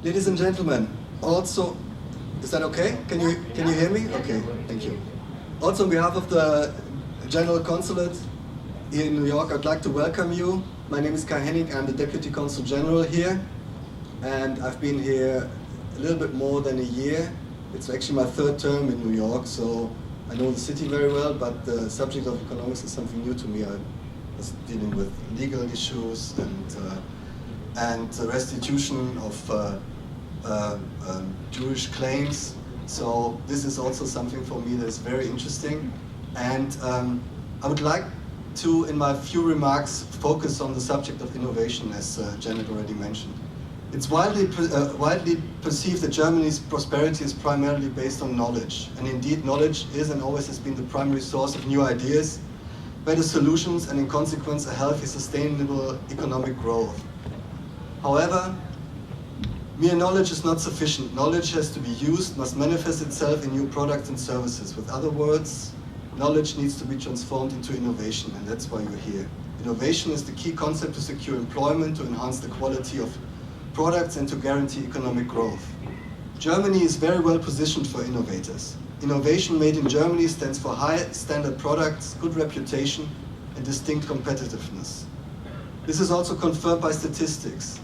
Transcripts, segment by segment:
Ladies and gentlemen, also, is that okay? Can you hear me? Okay, thank you. Also, on behalf of the General Consulate here in New York, I'd like to welcome you. My name is Henning, I'm the Deputy Consul General here, and I've been here a little bit more than a year. It's actually my third term in New York, so I know the city very well, but the subject of economics is something new to me. I was dealing with legal issues and the restitution of Jewish claims. So this is also something for me that is very interesting. And I would like to, in my few remarks, focus on the subject of innovation, as Janet already mentioned. It's widely perceived that Germany's prosperity is primarily based on knowledge. And indeed, knowledge is and always has been the primary source of new ideas, better solutions, and in consequence, a healthy, sustainable economic growth. However, mere knowledge is not sufficient. Knowledge has to be used, must manifest itself in new products and services. With other words, knowledge needs to be transformed into innovation, and that's why you're here. Innovation is the key concept to secure employment, to enhance the quality of products, and to guarantee economic growth. Germany is very well positioned for innovators. Innovation made in Germany stands for high standard products, good reputation, and distinct competitiveness. This is also confirmed by statistics.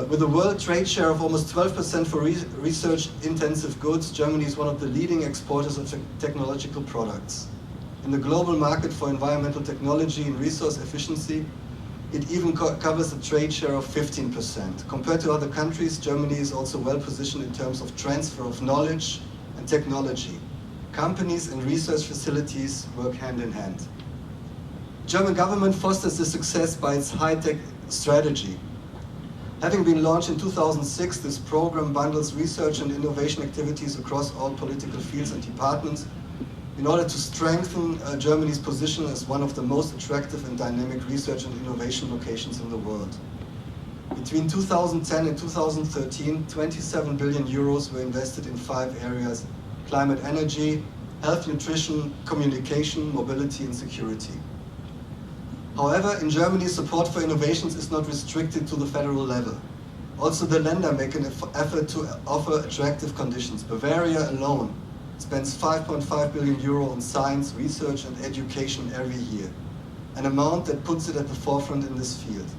With a world trade share of almost 12% for research-intensive goods, Germany is one of the leading exporters of technological products. In the global market for environmental technology and resource efficiency, it even covers a trade share of 15%. Compared to other countries, Germany is also well positioned in terms of transfer of knowledge and technology. Companies and research facilities work hand in hand. The German government fosters this success by its high-tech strategy. Having been launched in 2006, this program bundles research and innovation activities across all political fields and departments in order to strengthen Germany's position as one of the most attractive and dynamic research and innovation locations in the world. Between 2010 and 2013, 27 billion euros were invested in 5 areas: climate energy, health, nutrition, communication, mobility, and security. However, in Germany, support for innovations is not restricted to the federal level. Also, the Länder make an effort to offer attractive conditions. Bavaria alone spends 5.5 billion euro on science, research, and education every year, an amount that puts it at the forefront in this field.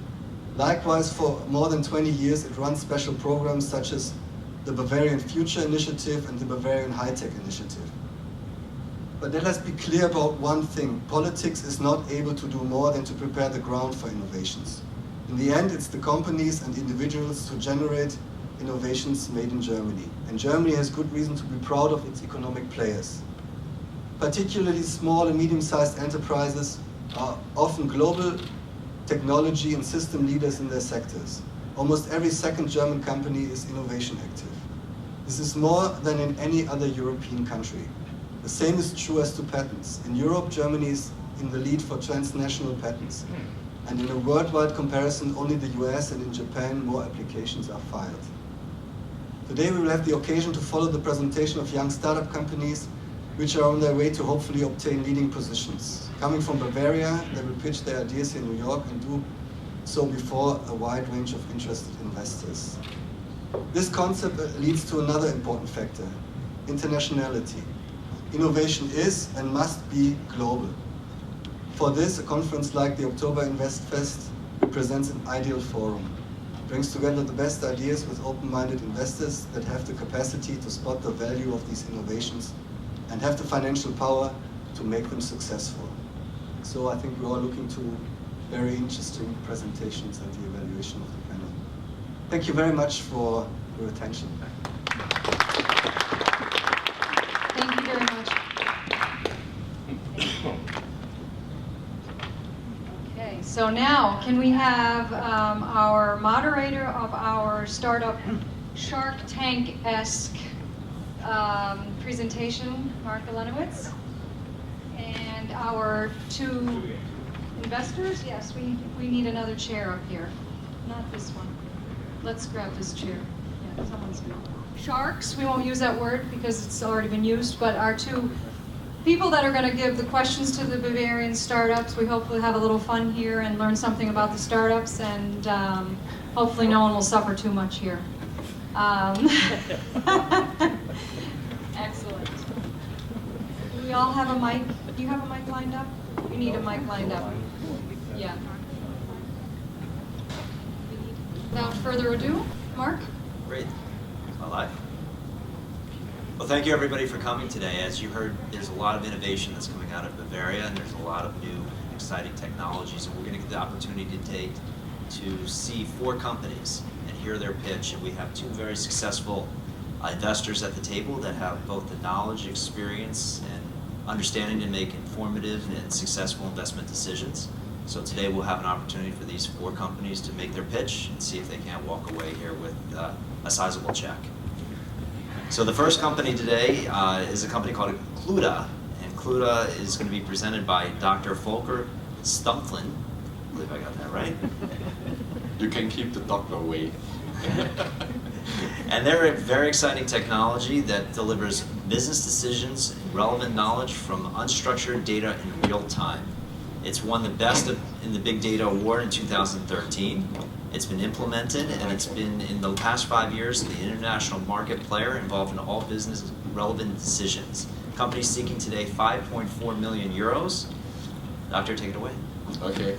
Likewise, for more than 20 years, it runs special programs such as the Bavarian Future Initiative and the Bavarian High Tech Initiative. But let us be clear about one thing: politics is not able to do more than to prepare the ground for innovations. In the end, it's the companies and individuals who generate innovations made in Germany. And Germany has good reason to be proud of its economic players. Particularly small and medium-sized enterprises are often global technology and system leaders in their sectors. Almost every second German company is innovation active. This is more than in any other European country. The same is true as to patents. In Europe, Germany is in the lead for transnational patents. And in a worldwide comparison, only the US and in Japan more applications are filed. Today we will have the occasion to follow the presentation of young startup companies which are on their way to hopefully obtain leading positions. Coming from Bavaria, they will pitch their ideas in New York and do so before a wide range of interested investors. This concept leads to another important factor: internationality. Innovation is and must be global. For this, a conference like the OktoberINVESTfest represents an ideal forum. It brings together the best ideas with open-minded investors that have the capacity to spot the value of these innovations and have the financial power to make them successful. So I think we're all looking to very interesting presentations and the evaluation of the panel. Thank you very much for your attention. Thank you very much. Okay, so now can we have our moderator of our startup Shark Tank-esque presentation, Mark Lenowitz, and our 2 investors? Yes, we need another chair up here. Not this one. Let's grab this chair. Yeah, someone's good. Sharks, we won't use that word because it's already been used, but our 2 people that are going to give the questions to the Bavarian startups. We hopefully have a little fun here and learn something about the startups, and Hopefully no one will suffer too much here. Excellent. Do we all have a mic? Do you have a mic lined up? You need a mic lined up. Yeah. Without further ado, Mark? Great. Am I live? Well, thank you everybody for coming today. As you heard, there's a lot of innovation that's coming out of Bavaria, and there's a lot of new exciting technologies, and we're going to get the opportunity to see 4 companies and hear their pitch. And we have 2 very successful investors at the table that have both the knowledge, experience, and understanding to make informative and successful investment decisions. So today we'll have an opportunity for these 4 companies to make their pitch and see if they can't walk away here with a sizable check. So the first company today is a company called Clueda, and Clueda is going to be presented by Dr. Volker Stumpflin. I believe I got that right. You can keep the doctor away. And they're a very exciting technology that delivers business decisions and relevant knowledge from unstructured data in real time. It's won the Best in the Big Data Award in 2013. It's been implemented, and it's been, in the past 5 years, the international market player involved in all business relevant decisions. Company seeking today 5.4 million euros. Doctor, take it away. Okay,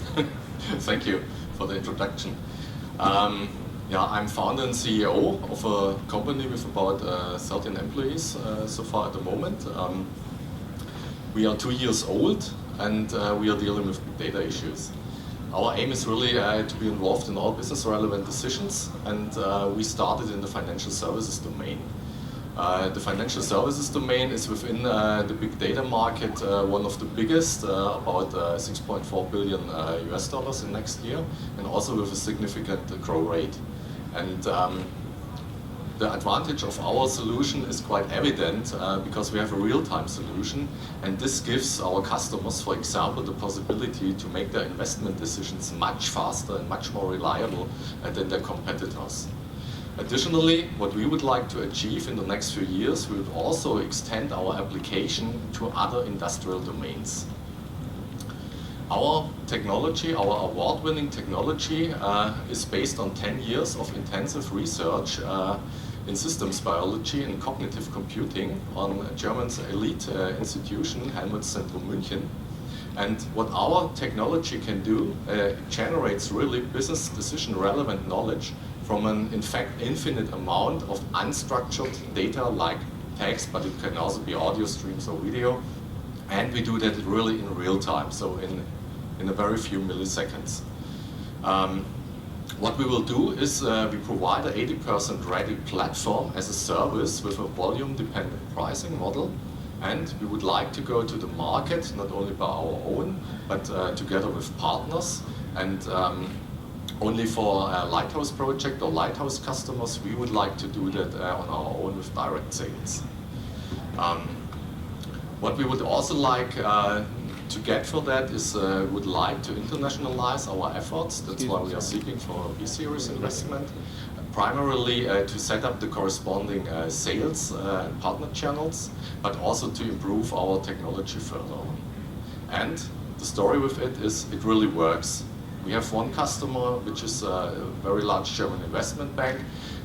thank you for the introduction. Yeah, I'm founder and CEO of a company with about 13 employees so far at the moment. We are 2 years old, and we are dealing with big data issues. Our aim is really to be involved in all business relevant decisions, and we started in the financial services domain. The financial services domain is within the big data market one of the biggest, about 6.4 billion US dollars in next year, and also with a significant growth rate. And the advantage of our solution is quite evident because we have a real-time solution, and this gives our customers, for example, the possibility to make their investment decisions much faster and much more reliable than their competitors. Additionally, what we would like to achieve in the next few years, we would also extend our application to other industrial domains. Our technology, our award-winning technology, is based on 10 years of intensive research in systems biology and cognitive computing on German's elite institution, Helmholtz-Zentrum München. And what our technology can do, generates really business decision relevant knowledge from an, in fact, infinite amount of unstructured data like text, but it can also be audio streams or video. And we do that really in real time, so in a very few milliseconds. What we will do is we provide an 80% ready platform as a service with a volume-dependent pricing model. And we would like to go to the market, not only by our own, but together with partners. And only for a lighthouse project or lighthouse customers, we would like to do that on our own with direct sales. What we would also like to get for that is would like to internationalize our efforts. That's why we are seeking for a B-series investment, primarily to set up the corresponding sales and partner channels, but also to improve our technology further. And the story with it is it really works. We have one customer, which is a very large German investment bank.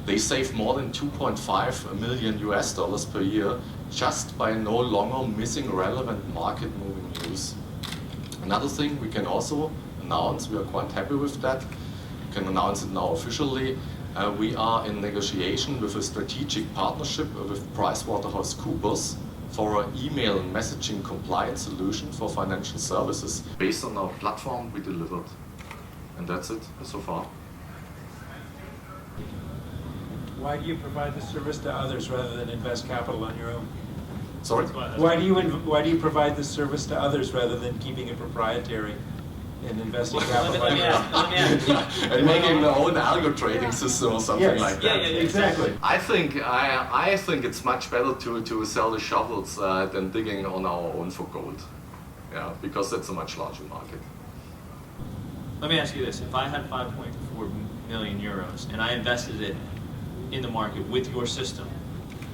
They save more than 2.5 million US dollars per year just by no longer missing relevant market moving news. Another thing we can also announce, we are quite happy with that, we can announce it now officially. We are in negotiation with a strategic partnership with PricewaterhouseCoopers for an email and messaging compliance solution for financial services based on our platform we delivered. And that's it so far. Why do you provide the service to others rather than invest capital on your own? Sorry? Why do you provide this service to others rather than keeping it proprietary and investing capital on your own? And making their own algo trading system or something like that. Yeah, exactly. I think it's much better to sell the shovels than digging on our own for gold. Yeah, because that's a much larger market. Let me ask you this, if I had 5.4 million euros and I invested it in the market with your system,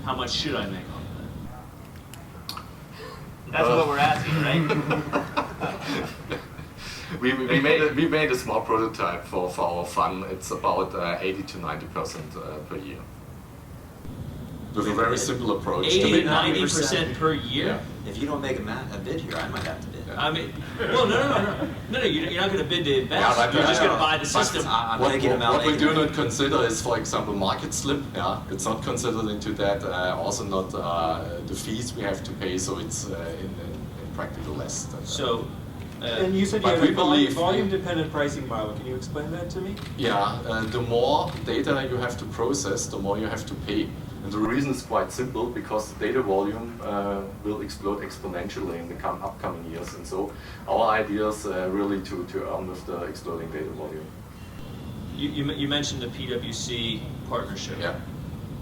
how much should I make on that? That's what we're asking, right? we made a small prototype for our fund. It's about 80 to 90% per year. With a very simple approach. 80 to 90% per year? Yeah. If you don't make a bid here, I might have to bid. I mean, well, no, you're not going to bid to invest. Yeah, but you're just going to buy the system. What we do not consider is, for example, market slip. Yeah, it's not considered into that. Also not the fees we have to pay. So it's in practical less. So. And you said you have a volume-dependent pricing model. Can you explain that to me? Yeah, the more data you have to process, the more you have to pay. And the reason is quite simple, because the data volume will explode exponentially in the upcoming years. And so our idea is really to earn with the exploding data volume. You mentioned the PwC partnership. Yeah.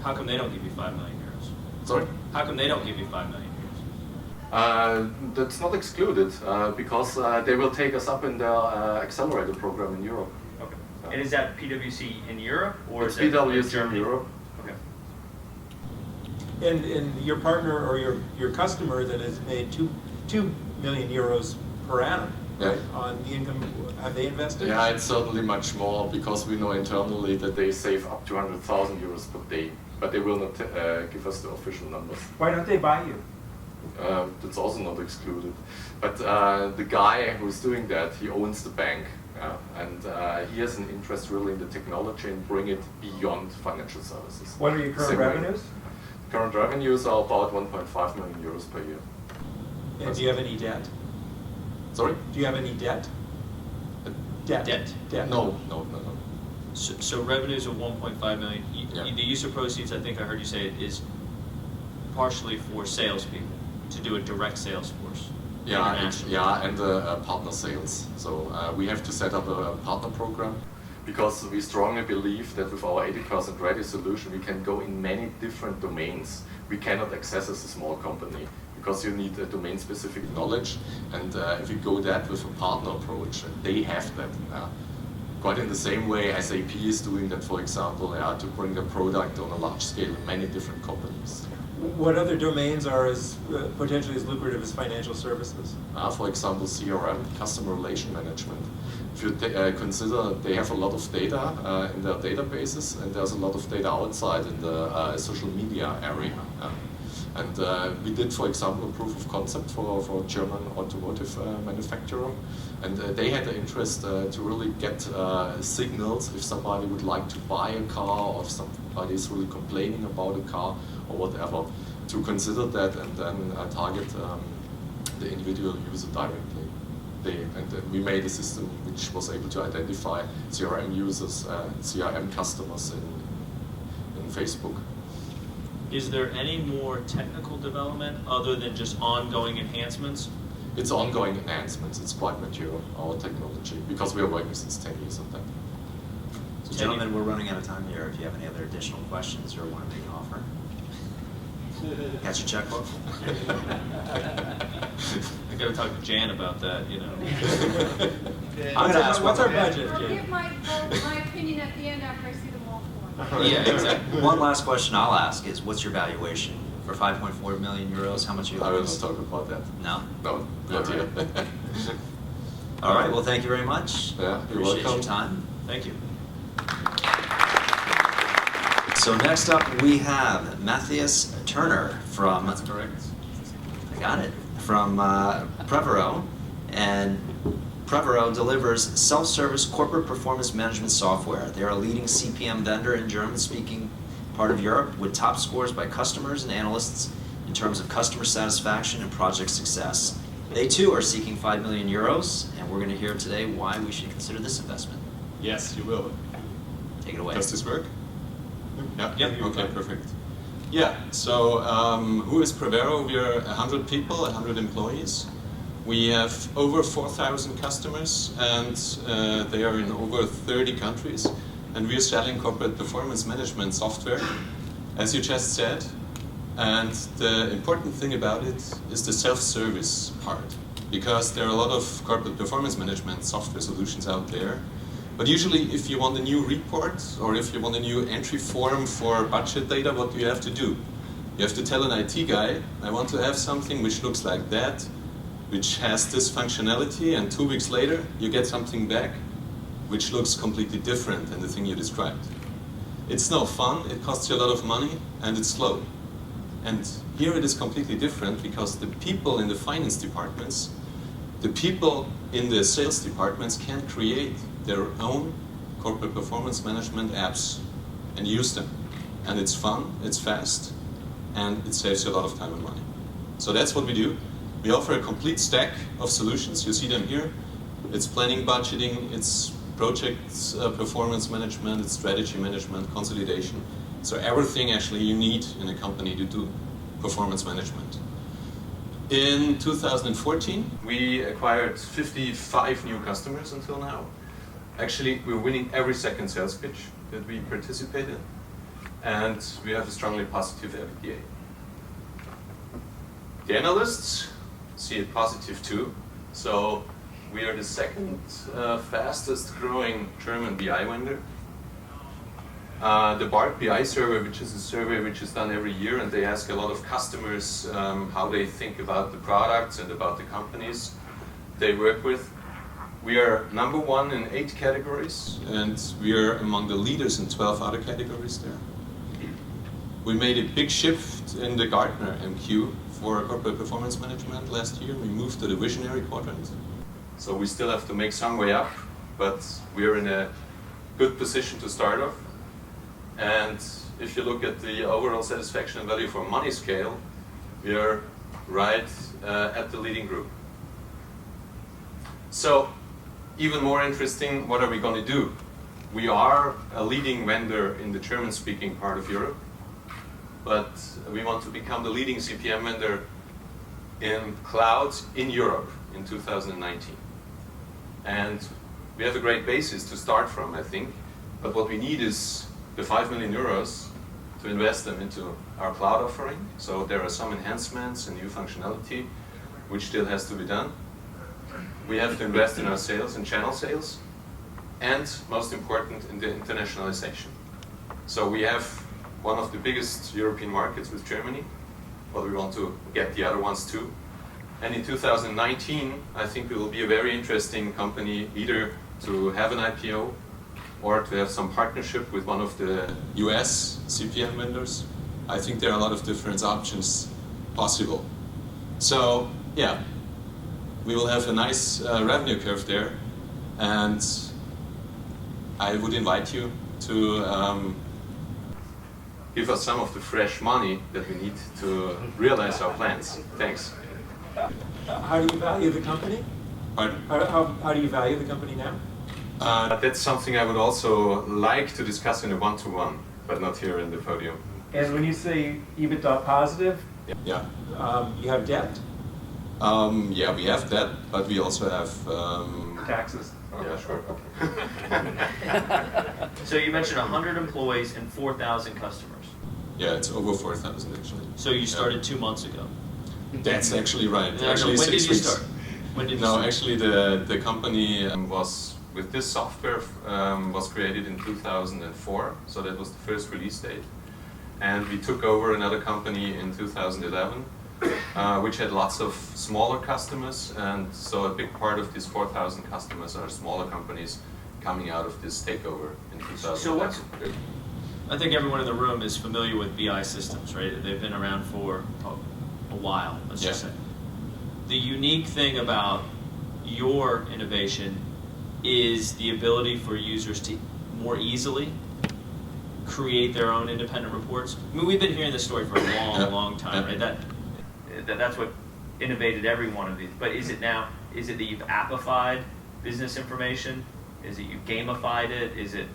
How come they don't give you 5 million euros? Sorry? How come they don't give you 5 million euros? That's not excluded, because they will take us up in their accelerator program in Europe. Okay. And is that PwC in Europe, or it's is it PwC in Germany? in Europe. Okay. And your partner or your customer that has made 2 million euros per annum, right, on the income, have they invested? Yeah, it's certainly much more, because we know internally that they save up to 100,000 euros per day, but they will not give us the official numbers. Why don't they buy you? That's also not excluded. But the guy who's doing that, he owns the bank, and he has an interest really in the technology and bring it beyond financial services. What are your current revenues? Current revenues are about 1.5 million euros per year. And do you have any debt? Sorry? Do you have any debt? Debt. No. So revenues of 1.5 million. Yeah. The use of proceeds, I think I heard you say, is partially for salespeople to do a direct sales force. Yeah, and partner sales. So we have to set up a partner program, because we strongly believe that with our 80% ready solution, we can go in many different domains. We cannot access as a small company, because you need a domain-specific knowledge. And if you go that with a partner approach, they have that. Quite in the same way SAP is doing that, for example, to bring the product on a large scale in many different companies. What other domains are as potentially as lucrative as financial services? For example, CRM, customer relation management. If you consider they have a lot of data in their databases, and there's a lot of data outside in the social media area. And we did, for example, a proof of concept for a German automotive manufacturer. And they had the interest to really get signals if somebody would like to buy a car, or if somebody is really complaining about a car or whatever, to consider that and then target the individual user directly. And we made a system which was able to identify CRM users, CRM customers in Facebook. Is there any more technical development other than just ongoing enhancements? It's ongoing enhancements. It's quite mature, our technology, because we are working since 10 years on that. So gentlemen, we're running out of time here. If you have any other additional questions or want to make an offer. Got your checkbook? I got to talk to Jan about that, you know. I'm going to ask what's our one- budget, I'll Jane? give my opinion at the end after I see them all four. Yeah, exactly. One last question I'll ask is, what's your valuation? For 5.4 million euros, how much are you I will not lose? talk about that. No? No, not All yet. All right, well, thank you very much. Yeah, you're Appreciate welcome. your time. Thank you. So next up, we have Matthias Turner from... That's correct. I got it. From Prevero. And Prevero delivers self-service corporate performance management software. They're a leading CPM vendor in German-speaking part of Europe with top scores by customers and analysts in terms of customer satisfaction and project success. They too are seeking 5 million euros, and we're going to hear today why we should consider this investment. Yes, you will. Take it away. Does this work? Yeah? Yep. Okay, perfect. Yeah, so who is Prevero? We are 100 people, 100 employees. We have over 4,000 customers, and they are in over 30 countries. And we are selling corporate performance management software, as you just said. And the important thing about it is the self-service part, because there are a lot of corporate performance management software solutions out there. But usually if you want a new report or if you want a new entry form for budget data, what do you have to do? You have to tell an IT guy, I want to have something which looks like that, which has this functionality, and 2 weeks later you get something back which looks completely different than the thing you described. It's no fun, it costs you a lot of money, and it's slow. And here it is completely different because the people in the finance departments, the people in the sales departments can create their own corporate performance management apps and use them. And it's fun, it's fast, and it saves you a lot of time and money. So that's what we do. We offer a complete stack of solutions. You see them here. It's planning, budgeting, it's project performance management, it's strategy management, consolidation. So everything actually you need in a company to do performance management. In 2014, we acquired 55 new customers until now. Actually, we're winning every second sales pitch that we participate in, and we have a strongly positive EBITDA. The analysts see it positive too. So we are the second fastest growing German BI vendor. The BART BI survey, which is a survey which is done every year, and they ask a lot of customers how they think about the products and about the companies they work with. We are number 1 in 8 categories, and we are among the leaders in 12 other categories there. We made a big shift in the Gartner MQ for corporate performance management last year. We moved to the visionary quadrant. So we still have to make some way up, but we are in a good position to start off. And if you look at the overall satisfaction and value for money scale, we are right at the leading group. So, even more interesting, what are we going to do? We are a leading vendor in the German-speaking part of Europe, but we want to become the leading CPM vendor in clouds in Europe in 2019. And we have a great basis to start from, I think, but what we need is the 5 million euros to invest them into our cloud offering. So there are some enhancements and new functionality which still has to be done. We have to invest in our sales and channel sales, and most important, in the internationalization. So we have one of the biggest European markets with Germany, but we want to get the other ones too. And in 2019, I think we will be a very interesting company, either to have an IPO or to have some partnership with one of the US CPM vendors. I think there are a lot of different options possible. So, yeah, we will have a nice revenue curve there, and I would invite you to give us some of the fresh money that we need to realize our plans. Thanks. How do you value the company? Pardon? How do you value the company now? That's something I would also like to discuss in a one-to-one, but not here in the podium. And when you say EBITDA positive, Yeah. You have debt? Yeah, we have that, but we also have... Taxes. Yeah, sure. So you mentioned 100 employees and 4,000 customers. Yeah, it's over 4,000 actually. So you started 2 months ago. That's actually right. No, Actually, when 6 did you weeks. start? When did you No, start? actually the company was, with this software, was created in 2004, so that was the first release date. And we took over another company in 2011, which had lots of smaller customers, and so a big part of these 4,000 customers are smaller companies coming out of this takeover in 2011. So what's... I think everyone in the room is familiar with BI systems, right? They've been around for a while, let's just say. The unique thing about your innovation is the ability for users to more easily create their own independent reports. I mean, we've been hearing this story for a long time, right? That's what innovated every one of these. But is it now, is it that you've appified business information? Is it you've gamified it? Is it,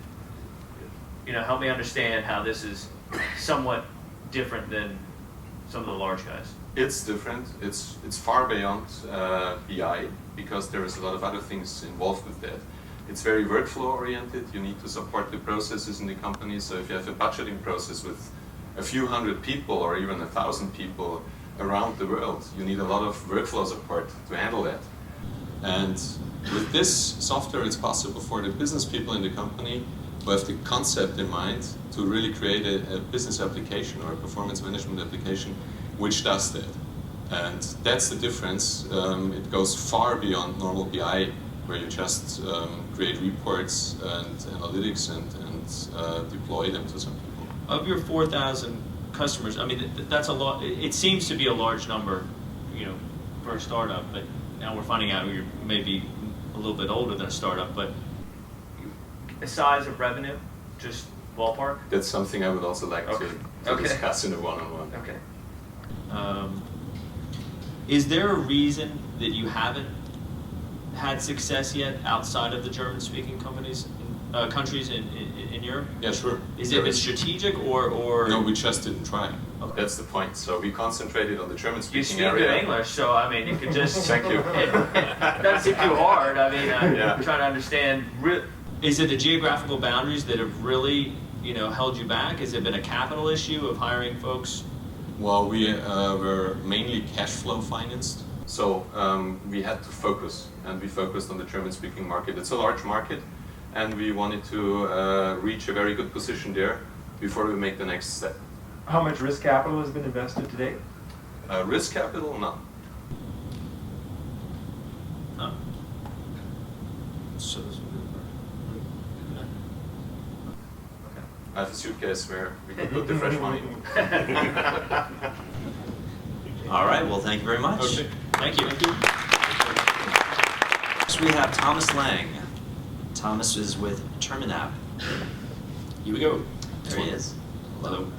you know, help me understand how this is somewhat different than some of the large guys. It's different. It's far beyond BI, because there is a lot of other things involved with that. It's very workflow oriented. You need to support the processes in the company. So if you have a budgeting process with a few hundred people or even 1,000 people around the world, you need a lot of workflow support to handle that. And with this software, it's possible for the business people in the company who have the concept in mind to really create a business application or a performance management application which does that. And that's the difference. It goes far beyond normal BI, where you just create reports and analytics and deploy them to some people. Of your 4,000 customers, I mean, that's a lot. It seems to be a large number, you know, for a startup. But now we're finding out you're maybe a little bit older than a startup. But the size of revenue, just ballpark. That's something I would also like to discuss in a one-on-one. Okay. Is there a reason that you haven't had success yet outside of the German-speaking countries in Europe? Yeah, sure. Is it strategic or? No, we just didn't try. Okay. That's the point. So we concentrated on the German-speaking You speak area. good English, so I mean, you could just. Thank you. It doesn't seem too hard. I mean, I'm trying to understand. Is it the geographical boundaries that have really, you know, held you back? Has it been a capital issue of hiring folks? Well, we were mainly cash flow financed, so we had to focus, and we focused on the German-speaking market. It's a large market, and we wanted to reach a very good position there before we make the next step. How much risk capital has been invested today? Risk capital, none. No. So. I have a suitcase where we can put the fresh money. All right, well, thank you very much. Okay. Thank you. Next we have Thomas Lang. Thomas is with TerminApp. Here we go. There he is. Hello.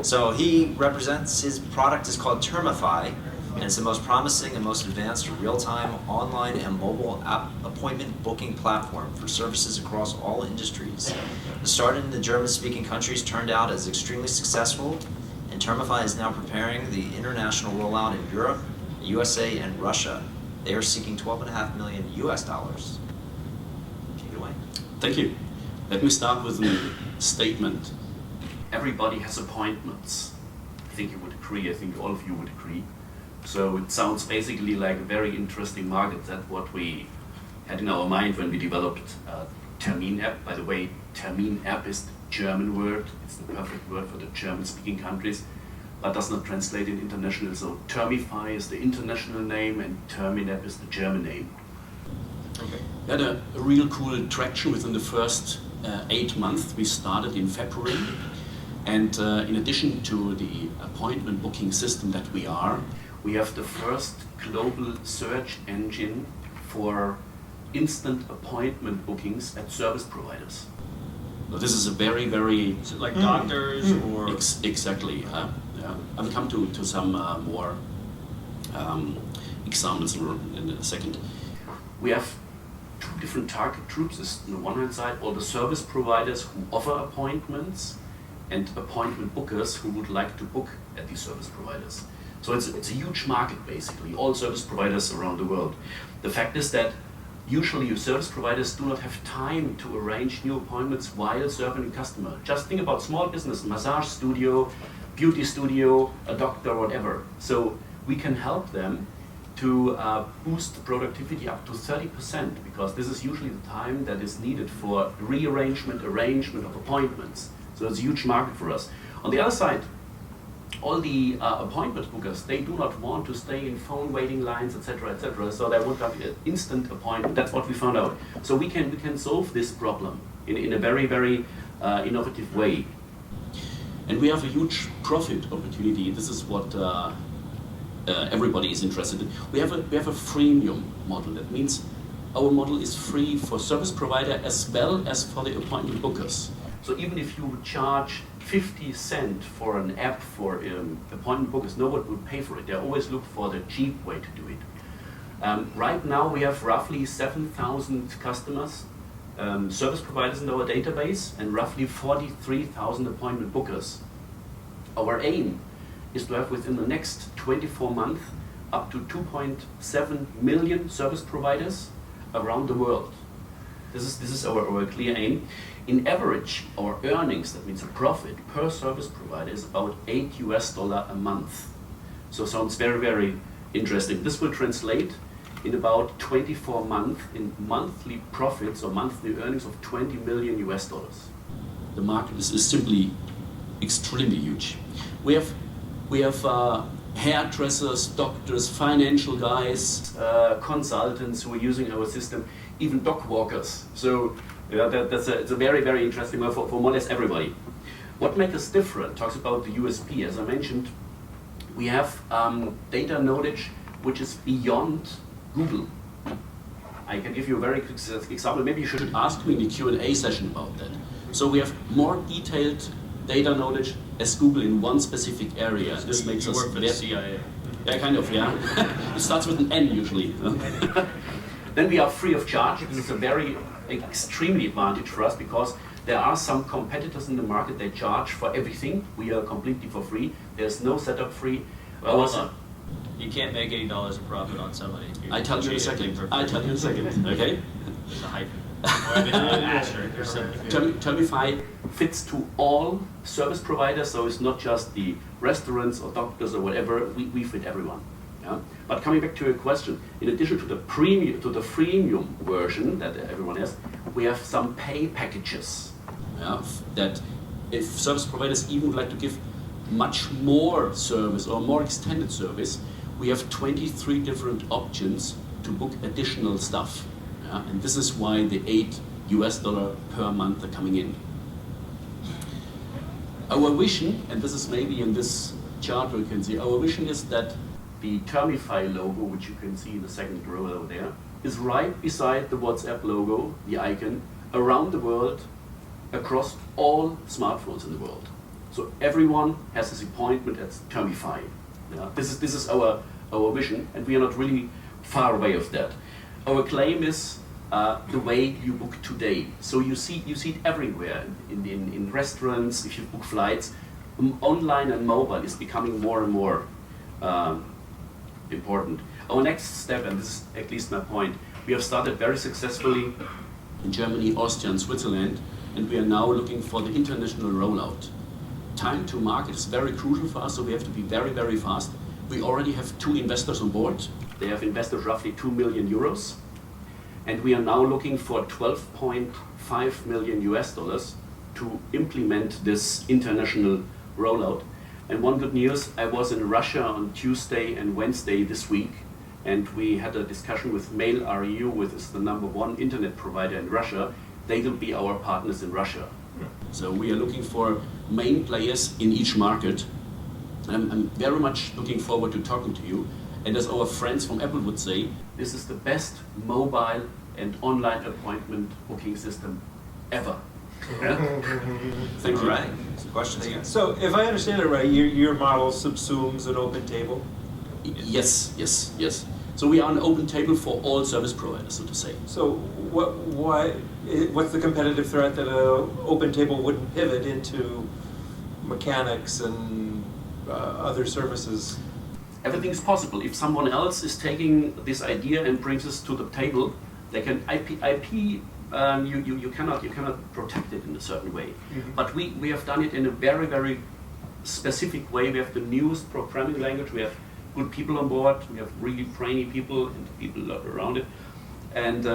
So he represents, his product is called Termify, and it's the most promising and most advanced real-time online and mobile app appointment booking platform for services across all industries. The start in the German-speaking countries turned out as extremely successful, and Termify is now preparing the international rollout in Europe, USA, and Russia. They are seeking $12.5 million US. Take it away. Thank you. Let me start with a statement. Everybody has appointments. I think you would agree. I think all of you would agree. So it sounds basically like a very interesting market. That's what we had in our mind when we developed TerminApp. By the way, TerminApp is the German word. It's the perfect word for the German-speaking countries, but does not translate in international. So Termify is the international name and TerminApp is the German name. Okay. We had a real cool traction within the first 8 months. We started in February. And in addition to the appointment booking system that we have the first global search engine for instant appointment bookings at service providers. So this is a very, very... Is it like doctors or? Exactly. Yeah. I'll come to some more examples in a second. We have 2 different target groups. Is on the one hand side, all the service providers who offer appointments and appointment bookers who would like to book at these service providers. So it's a huge market basically, all service providers around the world. The fact is that usually service providers do not have time to arrange new appointments while serving a customer. Just think about small business, massage studio, beauty studio, a doctor, whatever. So we can help them to boost the productivity up to 30%, because this is usually the time that is needed for arrangement of appointments. So it's a huge market for us. On the other side, all the appointment bookers, they do not want to stay in phone waiting lines, etc., etc. So they want to have an instant appointment. That's what we found out. So we can solve this problem in a very, very innovative way. And we have a huge profit opportunity. This is what everybody is interested in. We have a freemium model. That means our model is free for service provider as well as for the appointment bookers. So even if you would charge 50 cents for an app for appointment bookers, nobody would pay for it. They always look for the cheap way to do it. Right now we have roughly 7,000 customers, service providers in our database, and roughly 43,000 appointment bookers. Our aim is to have within the next 24 months up to 2.7 million service providers around the world. This is our clear aim. In average, our earnings, that means a profit per service provider, is about $8 a month. So sounds very, very interesting. This will translate in about 24 months in monthly profits or monthly earnings of $20 million. The market is simply extremely huge. We have hairdressers, doctors, financial guys, consultants who are using our system, even dog walkers. So it's a very, very interesting one for more or less everybody. What makes us different talks about the USP. As I mentioned, we have data knowledge which is beyond Google. I can give you a very quick example. Maybe you should ask me in the Q&A session about that. So we have more detailed data knowledge as Google in one specific area. So this makes us work for the CIA. Yeah, kind of, yeah. It starts with an N usually. Then we are free of charge. This is a very extremely advantage for us because there are some competitors in the market, they charge for everything. We are completely for free. There's no setup free. Well, hold on. You can't make $80 of profit on somebody. I tell you in a second. Okay? There's a hyphen. Or I mean, an asterisk or something. Termify fits to all service providers, so it's not just the restaurants or doctors or whatever. We fit everyone. Yeah? But coming back to your question, in addition to the freemium version that everyone has, we have some pay packages. Yeah? That if service providers even would like to give much more service or more extended service, we have 23 different options to book additional stuff. Yeah? And this is why the $8 per month are coming in. Our vision, and this is maybe in this chart where you can see, our vision is that the Termify logo, which you can see in the second row over there, is right beside the WhatsApp logo, the icon, around the world, across all smartphones in the world. So everyone has this appointment at Termify. Yeah? This is our vision, and we are not really far away of that. Our claim is the way you book today. So you see it everywhere in restaurants. If you book flights, online and mobile is becoming more and more important. Our next step, and this is at least my point, we have started very successfully in Germany, Austria, and Switzerland, and we are now looking for the international rollout. Time to market is very crucial for us, so we have to be very, very fast. We already have 2 investors on board. They have invested roughly 2 million euros, and we are now looking for $12.5 million to implement this international rollout. And one good news, I was in Russia on Tuesday and Wednesday this week, and we had a discussion with Mail.ru, which is the #1 internet provider in Russia. They will be our partners in Russia. So we are looking for main players in each market. I'm very much looking forward to talking to you. And as our friends from Apple would say, this is the best mobile and online appointment booking system ever. Yeah? Thank you. All right. Some questions again. So if I understand it right, your model subsumes an open table? Yes. So we are an open table for all service providers, so to say. So what's the competitive threat that an open table wouldn't pivot into mechanics and other services? Everything is possible. If someone else is taking this idea and brings us to the table, they can you cannot protect it in a certain way. Mm-hmm. But we have done it in a very, very specific way. We have the newest programming language. We have good people on board. We have really brainy people and people around it. And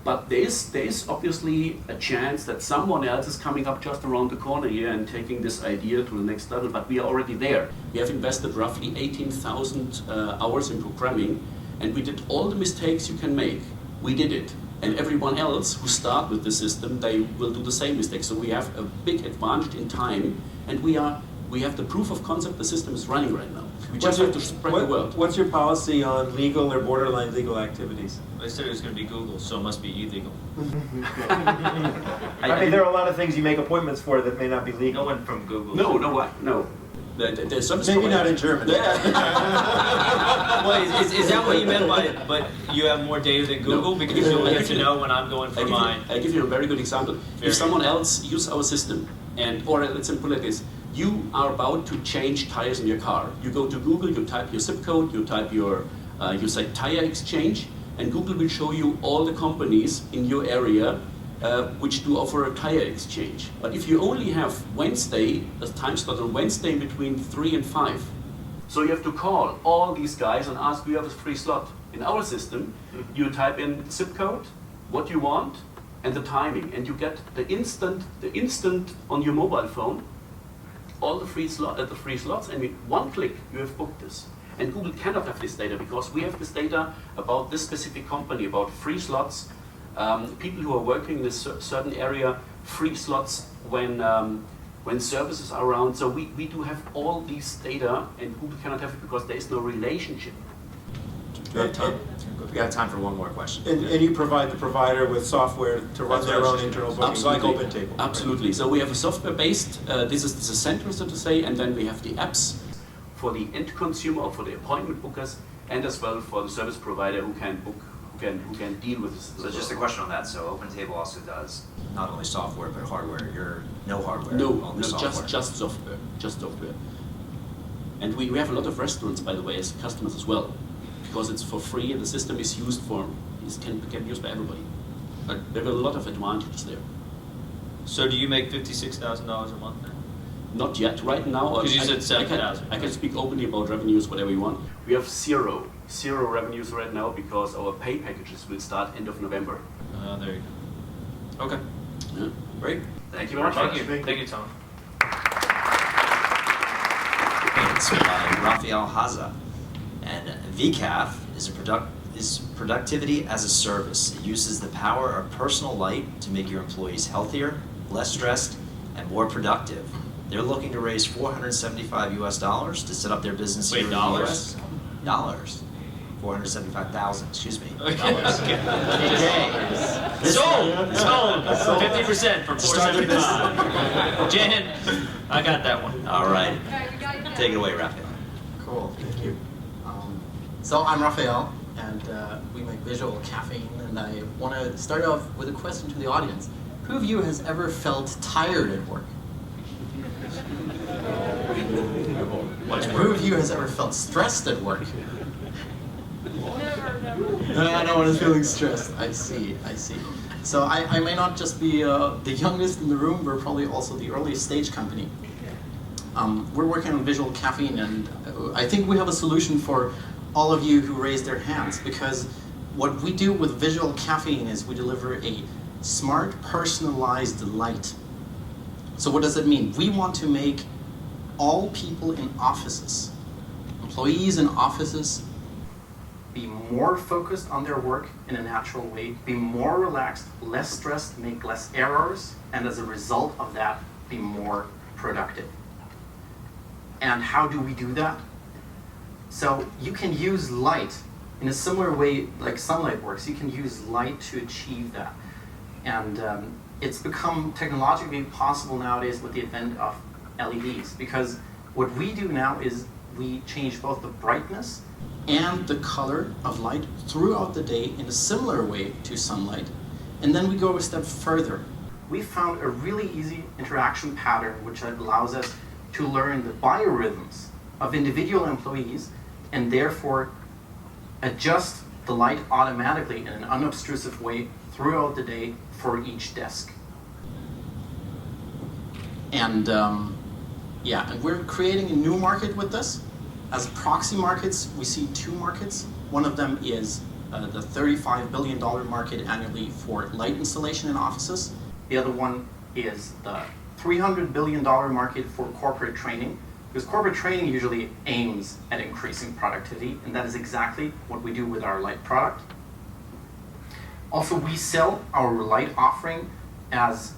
but there is obviously a chance that someone else is coming up just around the corner here and taking this idea to the next level. But we are already there. We have invested roughly 18,000 hours in programming, and we did all the mistakes you can make. We did it. And everyone else who start with the system, they will do the same mistakes. So we have a big advantage in time, and we have the proof of concept. The system is running right now. We just have to spread the word. What's your policy on legal or borderline legal activities? They said it was going to be Google, so it must be illegal. I mean, there are a lot of things you make appointments for that may not be legal. No one from Google. No. Maybe not in German. Well, is that what you meant by it? But you have more data than Google? No. Because you'll get to know when I'm going for mine. I give you a very good example. If someone else uses our system, or let's put it like this, you are about to change tires in your car. You go to Google, you type your zip code, you type you say tire exchange, and Google will show you all the companies in your area which do offer a tire exchange. But if you only have Wednesday, the time slot on Wednesday between 3 and 5, so you have to call all these guys and ask, do you have a free slot? In our system, you type in zip code, what you want, and the timing, and you get the instant on your mobile phone all the free slots, and with one click you have booked this. And Google cannot have this data because we have this data about this specific company, about free slots, people who are working in a certain area, free slots when services are around. So we do have all these data, and Google cannot have it because there is no relationship. We got time for one more question. And you provide the provider with software to run their own internal bookings, like OpenTable. Absolutely. So we have a software-based, this is the center, so to say, and then we have the apps for the end consumer or for the appointment bookers, and as well for the service provider who can book, who can deal with this. So just a question on that. So OpenTable also does not only software but hardware. You're no hardware. No, only no, software. just software, just software. And we have a lot of restaurants, by the way, as customers as well, because it's for free and the system is used can be used by everybody. But there are a lot of advantages there. So do you make $56,000 a month now? Not yet, right now. Because you said 7,000. I can speak openly about revenues, whatever you want. We have zero revenues right now because our pay packages will start end of November. There you go. Okay. Yeah. Great. Thank you very much. Thank you, Tom. It's by Rafael Haza. And VCAF is productivity as a service. It uses the power of personal light to make your employees healthier, less stressed, and more productive. They're looking to raise $475 to set up their business here in the US. Dollars. 475,000, excuse me. Okay. Dollars. Sold! 50% for $475. Jen, I got that one. All right. Okay, we got it. Take it away, Raphael. Cool, thank you. So I'm Raphael, and we make visual caffeine, and I want to start off with a question to the audience. Who of you has ever felt tired at work? And who of you has ever felt stressed at work? No one is feeling stressed. I see. So I may not just be the youngest in the room, we're probably also the earliest stage company. We're working on visual caffeine, and I think we have a solution for all of you who raised their hands, because what we do with visual caffeine is we deliver a smart, personalized light. So what does it mean? We want to make all people in offices, employees in offices, be more focused on their work in a natural way, be more relaxed, less stressed, make less errors, and as a result of that, be more productive. And how do we do that? So you can use light in a similar way like sunlight works. You can use light to achieve that. And it's become technologically possible nowadays with the advent of LEDs, because what we do now is we change both the brightness and the color of light throughout the day in a similar way to sunlight. And then we go a step further. We found a really easy interaction pattern which allows us to learn the biorhythms of individual employees and therefore adjust the light automatically in an unobtrusive way throughout the day for each desk. And and we're creating a new market with this. As proxy markets, we see two markets. One of them is the $35 billion market annually for light installation in offices. The other one is the $300 billion market for corporate training, because corporate training usually aims at increasing productivity, and that is exactly what we do with our light product. Also, we sell our light offering as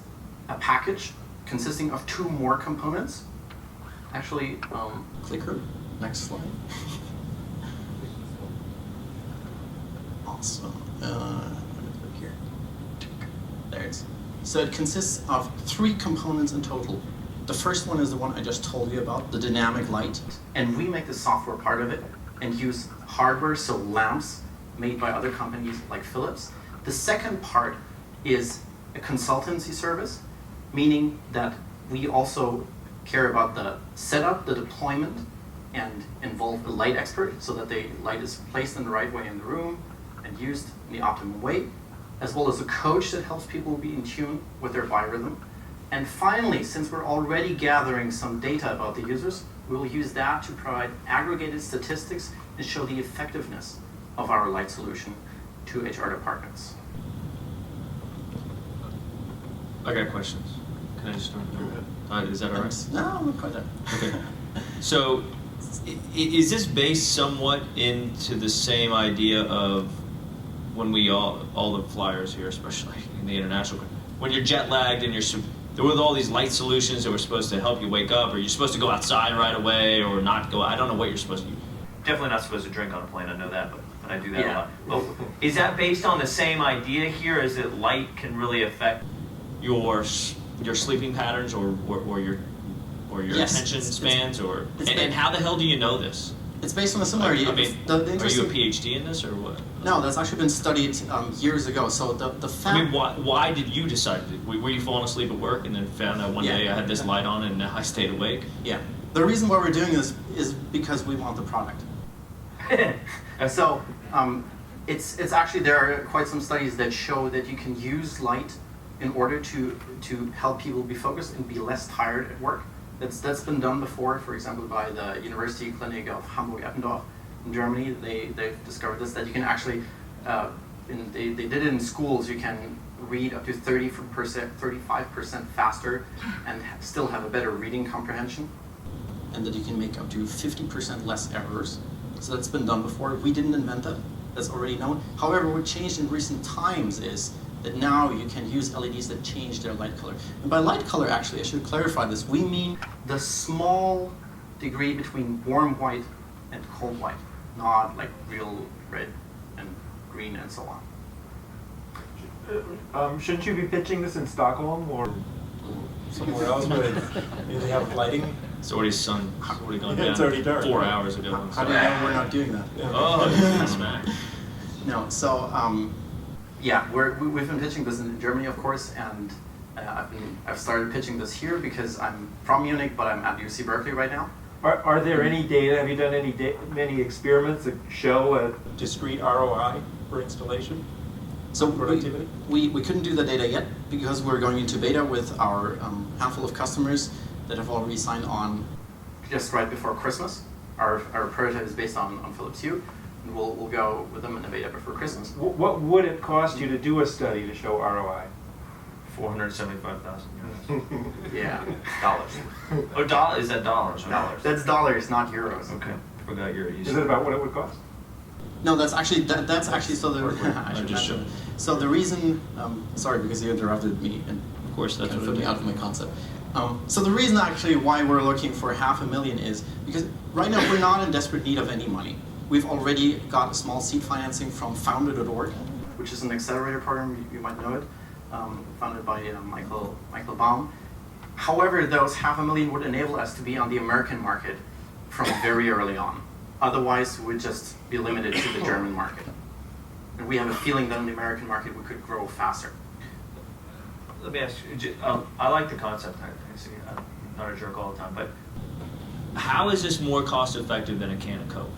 a package consisting of two more components. Actually, clicker, next slide. Awesome. Click here. There it is. So it consists of three components in total. The first one is the one I just told you about, the dynamic light. And we make the software part of it and use hardware, so lamps made by other companies like Philips. The second part is a consultancy service, meaning that we also care about the setup, the deployment, and involve a light expert so that the light is placed in the right way in the room and used in the optimum way, as well as a coach that helps people be in tune with their biorhythm. And finally, since we're already gathering some data about the users, we will use that to provide aggregated statistics and show the effectiveness of our light solution to HR departments. I got questions. Can I just start? Is that all right? No, I'm not quite there. Okay. So, is this based somewhat into the same idea of when we all the flyers here, especially in the international, when you're jet lagged and there were all these light solutions that were supposed to help you wake up, or you're supposed to go outside right away, or not go. I don't know what you're supposed to do. Definitely not supposed to drink on a plane. I know that, but I do that a lot. But is that based on the same idea here? Is that light can really affect your sleeping patterns or your Yes, attention spans, or it's and how the hell do you know this? It's based on a similar idea. I mean, The are you a interesting- PhD in this or what? No, that's actually been studied years ago. So the fact. I mean, why did you decide? Were you falling asleep at work and then found out one day I had this light on and now I stayed awake? Yeah. The reason why we're doing this is because we want the product. So it's actually, there are quite some studies that show that you can use light in order to help people be focused and be less tired at work. That's been done before, for example, by the University Clinic of Hamburg-Eppendorf in Germany. They've discovered this, that you can actually, they did it in schools, you can read up to 35% faster and still have a better reading comprehension, and that you can make up to 50% less errors. So that's been done before. We didn't invent that. That's already known. However, what changed in recent times is that now you can use LEDs that change their light color. And by light color, actually, I should clarify this, we mean the small degree between warm white and cold white, not like real red and green and so on. Shouldn't you be pitching this in Stockholm or somewhere else where they have lighting? It's already gone down. It's already dark. 4 hours ago. How do you know we're not doing that? Oh, smack. No, so yeah, we've been pitching this in Germany, of course, and I've started pitching this here because I'm from Munich, but I'm at UC Berkeley right now. Are there any data? Have you done many experiments that show a discrete ROI for installation? So productivity? We couldn't do the data yet because we're going into beta with our handful of customers that have already signed on just right before Christmas. Our prototype is based on Philips Hue, and we'll go with them in the beta before Christmas. What would it cost you to do a study to show ROI? $475,000. Yeah. Dollars. Oh, is that dollars? Or dollars? That's dollars, not euros. Okay. Forgot euro. Is it about what it would cost? No, that's actually so the so the reason sorry, because you interrupted me and of course that's kind of what put me out of my concept. So the reason actually why we're looking for $500,000 is because right now we're not in desperate need of any money. We've already got a small seed financing from Founder.org, which is an accelerator program, you might know it, funded by Michael Baum. However, those $500,000 would enable us to be on the American market from very early on. Otherwise, we'd just be limited to the German market. And we have a feeling that in the American market we could grow faster. Let me ask you, I like the concept, I see, I'm not a jerk all the time, but how is this more cost effective than a can of Coke?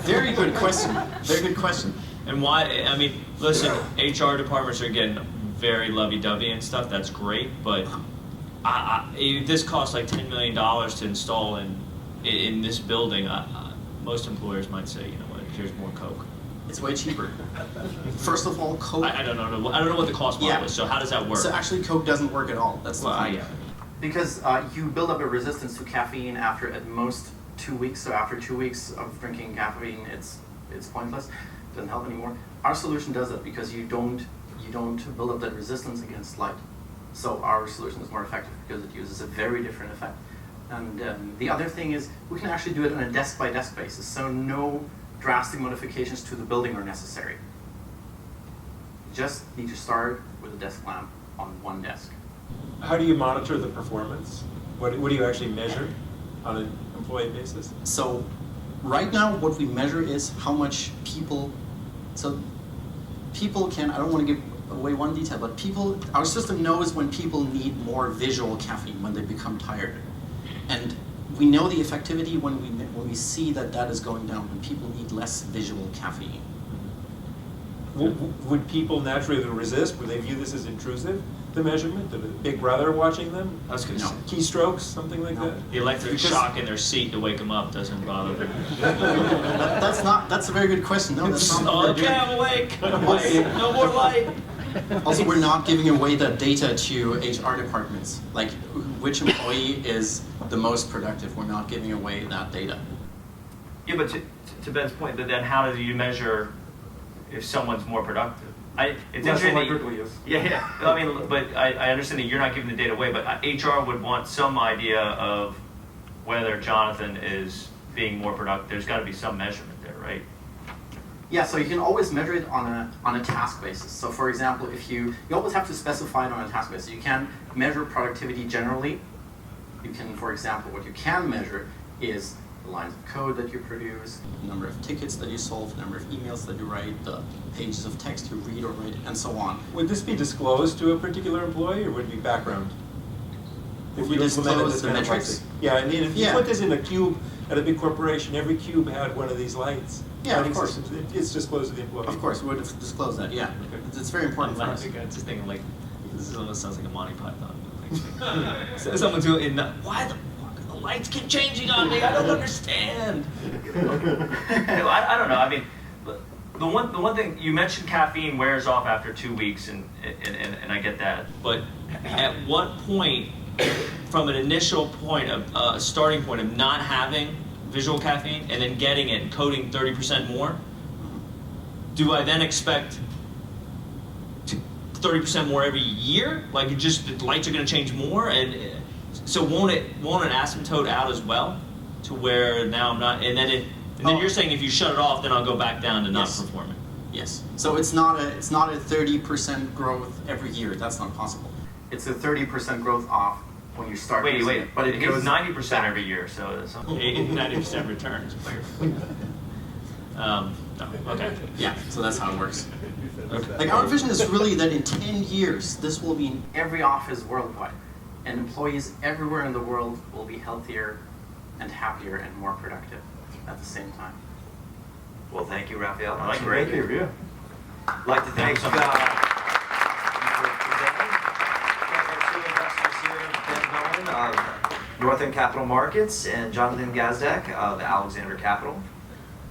Very good question, very good question. And why, I mean, listen, HR departments are getting very lovey-dovey and stuff, that's great, but this costs like $10 million to install in this building. Most employers might say, you know what, here's more Coke. It's way cheaper. First of all, Coke. I don't know what the cost model is. So how does that work? So actually, Coke doesn't work at all. That's the thing. Yeah. Because you build up a resistance to caffeine after at most 2 weeks. So after 2 weeks of drinking caffeine, it's pointless. It doesn't help anymore. Our solution does that because you don't build up that resistance against light. So our solution is more effective because it uses a very different effect. And the other thing is we can actually do it on a desk-by-desk basis. So no drastic modifications to the building are necessary. You just need to start with a desk lamp on one desk. How do you monitor the performance? What do you actually measure on an employee basis? So right now what we measure is how much people can, I don't want to give away one detail, but our system knows when people need more visual caffeine, when they become tired. And we know the effectivity when we see that is going down, when people need less visual caffeine. Would people naturally resist? Would they view this as intrusive, the measurement? The big brother watching them? I was going to say. Keystrokes, something like that? The electric shock in their seat to wake them up doesn't bother them. That's a very good question. No, that's not. Okay, I'm awake. No more light. Also, we're not giving away that data to HR departments. Like, which employee is the most productive? We're not giving away that data. Yeah, but to Ben's point, but then how do you measure if someone's more productive? It's interesting that yeah. I mean, but I understand that you're not giving the data away, but HR would want some idea of whether Jonathan is being more productive. There's got to be some measurement there, right? Yeah, so you can always measure it on a task basis. So for example, if you always have to specify it on a task basis. You can measure productivity generally. You can, for example, what you can measure is the lines of code that you produce, the number of tickets that you solve, the number of emails that you write, the pages of text you read or write, and so on. Would this be disclosed to a particular employee, or would it be background? If we disclose the metrics? Yeah, I mean, if you put this in a cube at a big corporation, every cube had one of these lights. Yeah, of course. It's disclosed to the employee. Of course, we would disclose that, yeah. Okay. It's very important for us. I'm just thinking, like, this almost sounds like a Monty Python. So someone's doing, why the fuck are the lights keep changing on me? I don't understand. I don't know. I mean, the one thing you mentioned, caffeine wears off after 2 weeks, and I get that. But at what point, from an initial point of starting point of not having visual caffeine and then getting it and coding 30% more, do I then expect 30% more every year? Like, it just the lights are going to change more, and so won't an asymptote out as well, to where now I'm not, and then you're saying if you shut it off, then I'll go back down to not performing. Yes. So it's not a 30% growth every year. That's not possible. It's a 30% growth off when you start. Wait, but it goes 90% every year, so it's 90% returns. Okay. Yeah. So that's how it works. Okay. Like, our vision is really that in 10 years, this will be in every office worldwide, and employees everywhere in the world will be healthier and happier and more productive at the same time. Well, thank you, Raphael. That's great. Thank you. I'd like to thank you for presenting. Our two investors here, Ben Bowen of Northern Capital Markets and Jonathan Gazdek of Alexander Capital.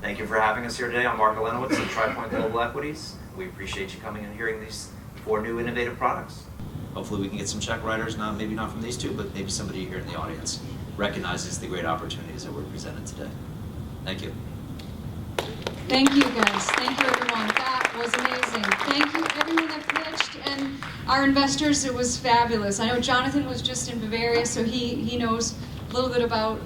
Thank you for having us here today. I'm Mark Olenowitz of TriPoint Global Equities. We appreciate you coming and hearing these 4 new innovative products. Hopefully we can get some check writers, maybe not from these two, but maybe somebody here in the audience recognizes the great opportunities that were presented today. Thank you. Thank you, guys. Thank you, everyone. That was amazing. Thank you, everyone that pitched, and our investors. It was fabulous. I know Jonathan was just in Bavaria, so he knows a little bit about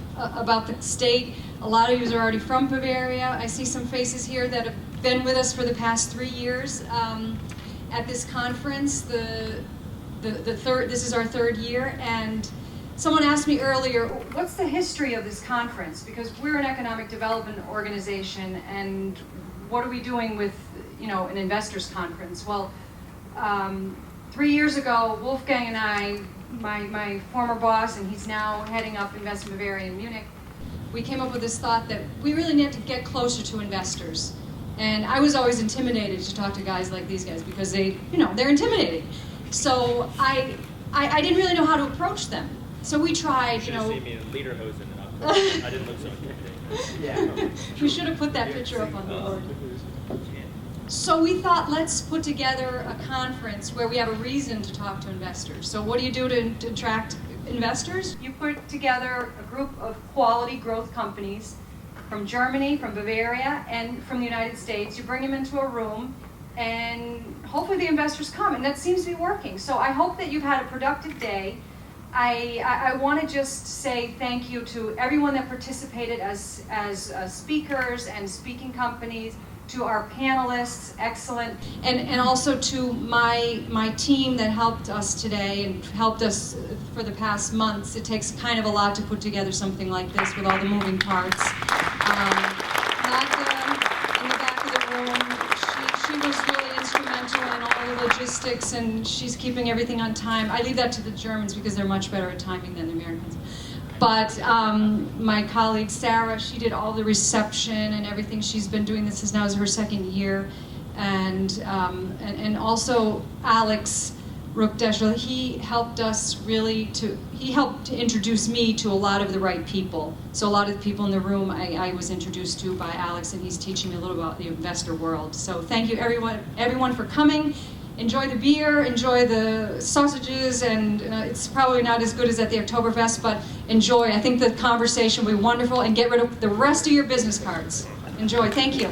the state. A lot of you are already from Bavaria. I see some faces here that have been with us for the past 3 years at this conference. This is our 3rd year, and someone asked me earlier, what's the history of this conference? Because we're an economic development organization, and what are we doing with, an investors conference? Well, 3 years ago, Wolfgang and I, my former boss, and he's now heading up Invest Bavaria in Munich, we came up with this thought that we really need to get closer to investors. And I was always intimidated to talk to guys like these guys because they're intimidating. So I didn't really know how to approach them. So we tried, You should have seen me in lederhosen and I didn't look so intimidating. Yeah. We should have put that picture up on the board. So we thought, let's put together a conference where we have a reason to talk to investors. So what do you do to attract investors? You put together a group of quality growth companies from Germany, from Bavaria, and from the United States. You bring them into a room, and hopefully the investors come, and that seems to be working. So I hope that you've had a productive day. I want to just say thank you to everyone that participated as speakers and speaking companies, to our panelists, excellent, and also to my team that helped us today and helped us for the past months. It takes kind of a lot to put together something like this with all the moving parts. Magda in the back of the room, she was really instrumental in all the logistics, and she's keeping everything on time. I leave that to the Germans because they're much better at timing than the Americans. But my colleague Sarah, she did all the reception and everything. She's been doing this now is her 2nd year, and also Alex Rukdesh, he helped us he helped to introduce me to a lot of the right people. So a lot of the people in the room I was introduced to by Alex, and he's teaching me a little about the investor world. So thank you everyone for coming, Enjoy the beer, enjoy the sausages, and it's probably not as good as at the Oktoberfest, but enjoy. I think the conversation will be wonderful, and get rid of the rest of your business cards. Enjoy. Thank you.